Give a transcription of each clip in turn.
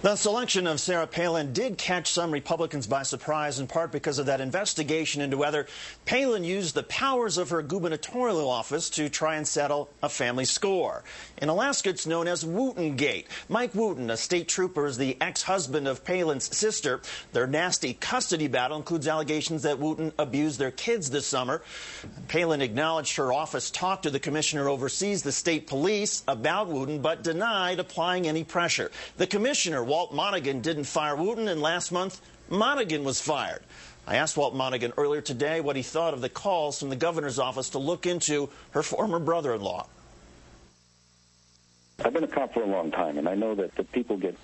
The selection of Sarah Palin did catch some Republicans by surprise, in part because of that investigation into whether Palin used the powers of her gubernatorial office to try and settle a family score. In Alaska, it's known as Wootengate. Mike Wooten, a state trooper, is the ex-husband of Palin's sister. Their nasty custody battle includes allegations that Wooten abused their kids this summer. Palin acknowledged her office talked to the commissioner oversees the state police about Wooten, but denied applying any pressure. The commissioner, Walt Monaghan, didn't fire Wooten, and last month, Monaghan was fired. I asked Walt Monaghan earlier today what he thought of the calls from the governor's office to look into her former brother-in-law. I've been a cop for a long time, and I know that the people get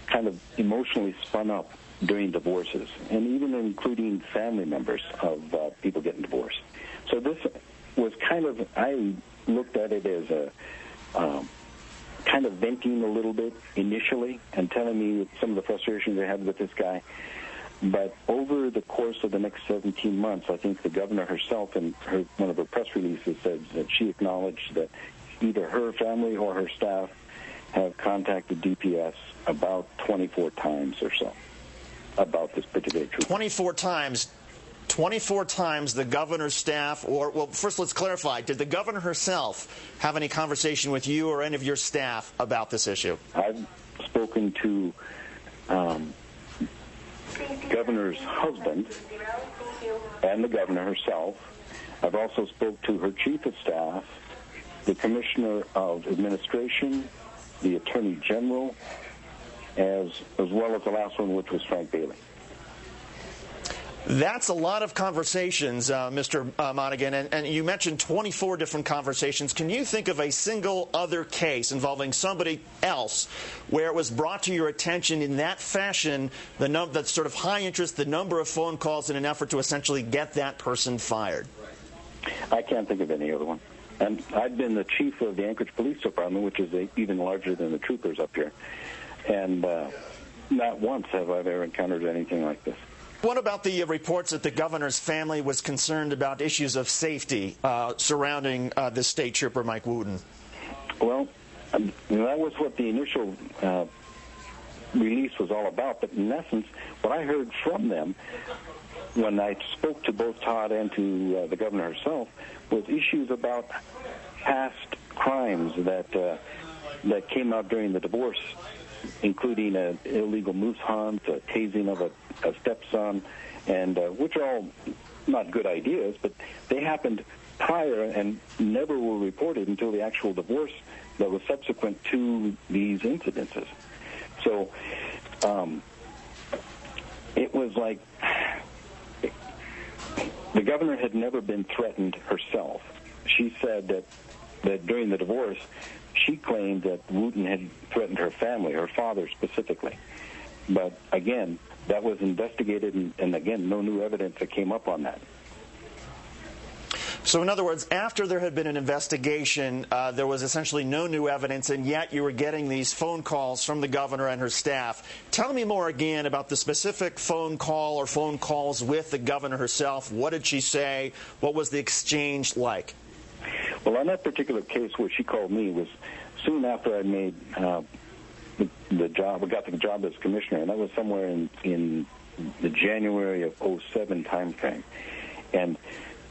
kind of emotionally spun up during divorces, and even including family members of people getting divorced. So this was kind of, I looked at it as a kind of venting a little bit initially and telling me some of the frustrations they had with this guy. But over the course of the next 17 months, I think the governor herself in one of her press releases said that she acknowledged that either her family or her staff have contacted DPS about 24 times or so about this particular truth. 24 times. 24 times the governor's staff, or, well, first let's clarify, did the governor herself have any conversation with you or any of your staff about this issue? I've spoken to governor's husband and the governor herself. I've also spoke to her chief of staff, the commissioner of administration, the attorney general, as well as the last one, which was Frank Bailey. That's a lot of conversations, Mr. Monaghan, and you mentioned 24 different conversations. Can you think of a single other case involving somebody else where it was brought to your attention in that fashion, that sort of high interest, the number of phone calls in an effort to essentially get that person fired? I can't think of any other one. And I've been the chief of the Anchorage Police Department, which is even larger than the troopers up here. And not once have I ever encountered anything like this. What about the reports that the governor's family was concerned about issues of safety surrounding this state trooper, Mike Wooten? Well, that was what the initial release was all about. But in essence, what I heard from them when I spoke to both Todd and to the governor herself was issues about past crimes that came out during the divorce, including an illegal moose hunt, a tasing of a stepson, and which are all not good ideas, but they happened prior and never were reported until the actual divorce that was subsequent to these incidences. So it was like the governor had never been threatened herself. She said that during the divorce, she claimed that Wooten had threatened her family, her father specifically. But again, that was investigated, and again, no new evidence that came up on that. So in other words, after there had been an investigation, there was essentially no new evidence, and yet you were getting these phone calls from the governor and her staff. Tell me more again about the specific phone call or phone calls with the governor herself. What did she say? What was the exchange like? Well, on that particular case where she called me was soon after I made the job. I got the job as commissioner, and that was somewhere in the January of 2007 timeframe. And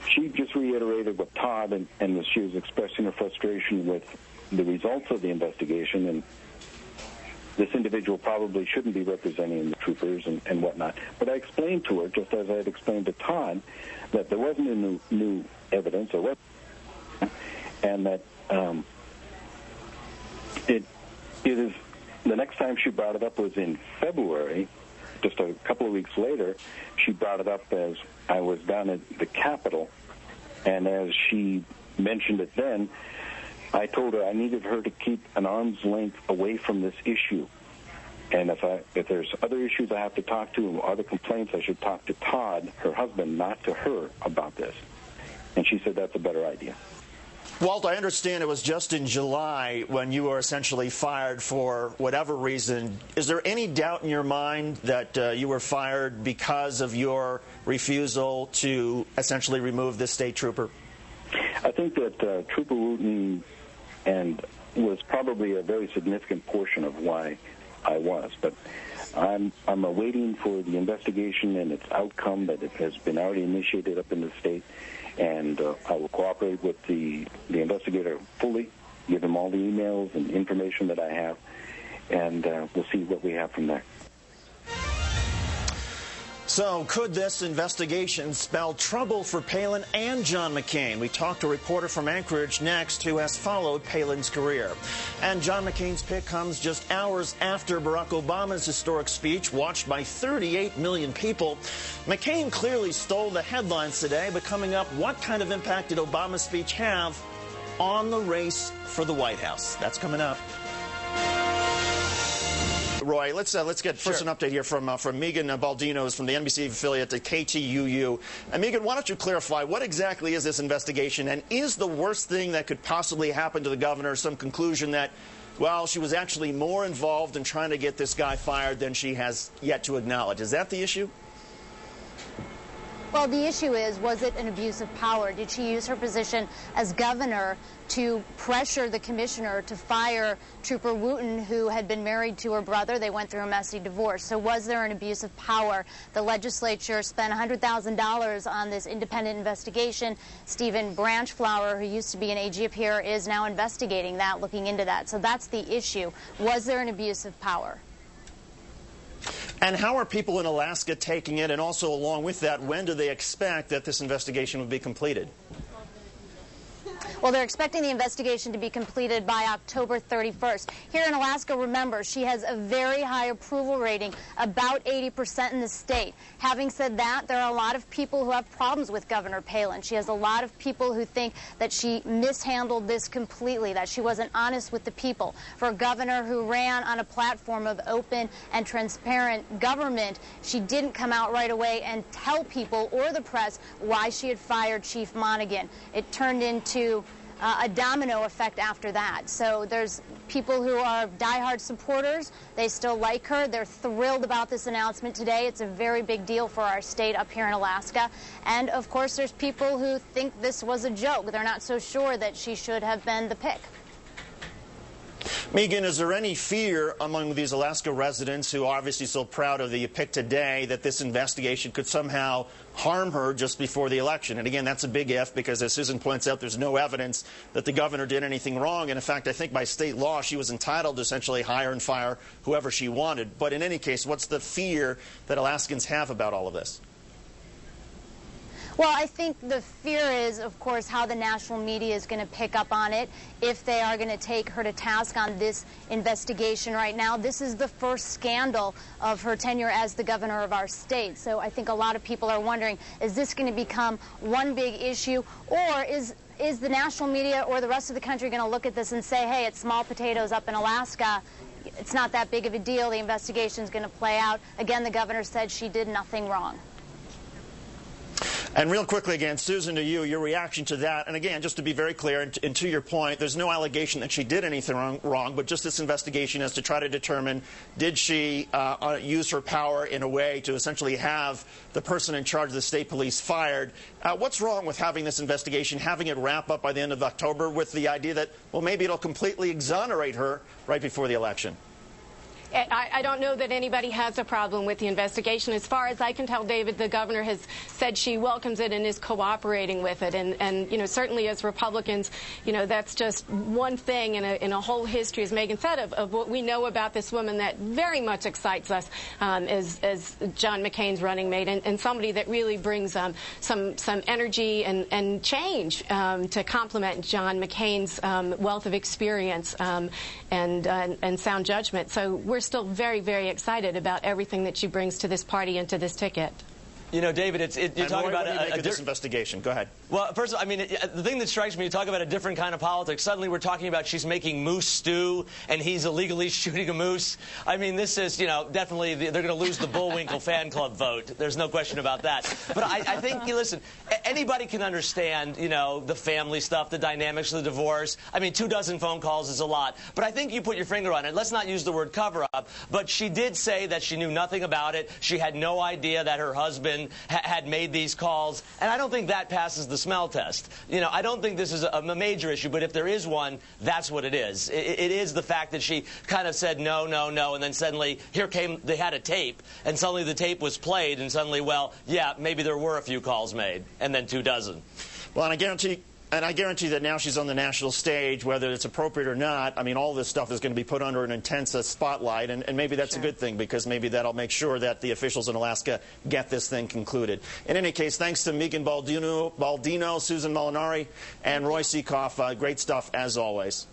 she just reiterated what Todd and she was expressing her frustration with the results of the investigation, and this individual probably shouldn't be representing the troopers and whatnot. But I explained to her, just as I had explained to Todd, that there wasn't any new evidence, and that it is. The next time she brought it up was in February. Just a couple of weeks later, she brought it up as I was down at the Capitol, and as she mentioned it then, I told her I needed her to keep an arm's length away from this issue. And if there's other issues I have to talk to or other complaints, I should talk to Todd, her husband, not to her about this. And she said that's a better idea. Walt, I understand it was just in July when you were essentially fired for whatever reason. Is there any doubt in your mind that you were fired because of your refusal to essentially remove this state trooper? I think that Trooper Wooten was probably a very significant portion of why I was. But I'm awaiting for the investigation and its outcome that it has been already initiated up in the state, and I will cooperate with the investigator fully, give him all the emails and information that I have, and we'll see what we have from there. So could this investigation spell trouble for Palin and John McCain? We talked to a reporter from Anchorage next who has followed Palin's career. And John McCain's pick comes just hours after Barack Obama's historic speech, watched by 38 million people. McCain clearly stole the headlines today, but coming up, what kind of impact did Obama's speech have on the race for the White House? That's coming up. Roy, let's get first an update here from Megan Baldino's from the NBC affiliate at KTUU. And Megan, why don't you clarify what exactly is this investigation, and is the worst thing that could possibly happen to the governor some conclusion that, well, she was actually more involved in trying to get this guy fired than she has yet to acknowledge? Is that the issue? Well, the issue is, was it an abuse of power? Did she use her position as governor to pressure the commissioner to fire Trooper Wooten, who had been married to her brother? They went through a messy divorce. So was there an abuse of power? The legislature spent $100,000 on this independent investigation. Stephen Branchflower, who used to be an AG up here, is now investigating that, looking into that. So that's the issue. Was there an abuse of power? And how are people in Alaska taking it? And also, along with that, when do they expect that this investigation will be completed? Well, they're expecting the investigation to be completed by October 31st. Here in Alaska, remember, she has a very high approval rating, about 80% in the state. Having said that, there are a lot of people who have problems with Governor Palin. She has a lot of people who think that she mishandled this completely, that she wasn't honest with the people. For a governor who ran on a platform of open and transparent government, she didn't come out right away and tell people or the press why she had fired Chief Monaghan. It turned into a domino effect after that. So there's people who are diehard supporters. They still like her. They're thrilled about this announcement today. It's a very big deal for our state up here in Alaska. And, of course, there's people who think this was a joke. They're not so sure that she should have been the pick. Megan, is there any fear among these Alaska residents who are obviously so proud of the pick today that this investigation could somehow harm her just before the election? And again, that's a big if, because as Susan points out, there's no evidence that the governor did anything wrong. And in fact, I think by state law, she was entitled to essentially hire and fire whoever she wanted. But in any case, what's the fear that Alaskans have about all of this? Well, I think the fear is, of course, how the national media is going to pick up on it, if they are going to take her to task on this investigation right now. This is the first scandal of her tenure as the governor of our state. So I think a lot of people are wondering, is this going to become one big issue, or is the national media or the rest of the country going to look at this and say, hey, it's small potatoes up in Alaska. It's not that big of a deal. The investigation is going to play out. Again, the governor said she did nothing wrong. And real quickly again, Susan, to you, your reaction to that. And again, just to be very clear, and to your point, there's no allegation that she did anything wrong, but just this investigation is to try to determine, did she use her power in a way to essentially have the person in charge of the state police fired? What's wrong with having this investigation, having it wrap up by the end of October with the idea that, well, maybe it'll completely exonerate her right before the election? I don't know that anybody has a problem with the investigation. As far as I can tell, David, the governor has said she welcomes it and is cooperating with it. And you know, certainly as Republicans, you know, that's just one thing in a whole history, as Megan said, of what we know about this woman that very much excites us as John McCain's running mate, and somebody that really brings some energy and change to complement John McCain's wealth of experience and sound judgment. So we're still very, very excited about everything that she brings to this party and to this ticket. You know, David, you're talking about this investigation. Go ahead. Well, first of all, I mean, the thing that strikes me, you talk about a different kind of politics. Suddenly we're talking about she's making moose stew and he's illegally shooting a moose. I mean, this is, you know, definitely they're going to lose the Bullwinkle fan club vote. There's no question about that. But I think, listen, anybody can understand, you know, the family stuff, the dynamics of the divorce. I mean, 24 phone calls is a lot. But I think you put your finger on it. Let's not use the word cover-up. But she did say that she knew nothing about it. She had no idea that her husband Palin had made these calls, and I don't think that passes the smell test. You know, I don't think this is a major issue, but if there is one, that's what it is. It is the fact that she kind of said no, no, no, and then suddenly they had a tape, and suddenly the tape was played, and suddenly, well, yeah, maybe there were a few calls made, and then 2 dozen. Well, and I guarantee that now she's on the national stage, whether it's appropriate or not, I mean, all this stuff is going to be put under an intense spotlight, and maybe that's a good thing, because maybe that'll make sure that the officials in Alaska get this thing concluded. In any case, thanks to Megan Baldino, Susan Molinari, and Roy Seekoff. Great stuff, as always.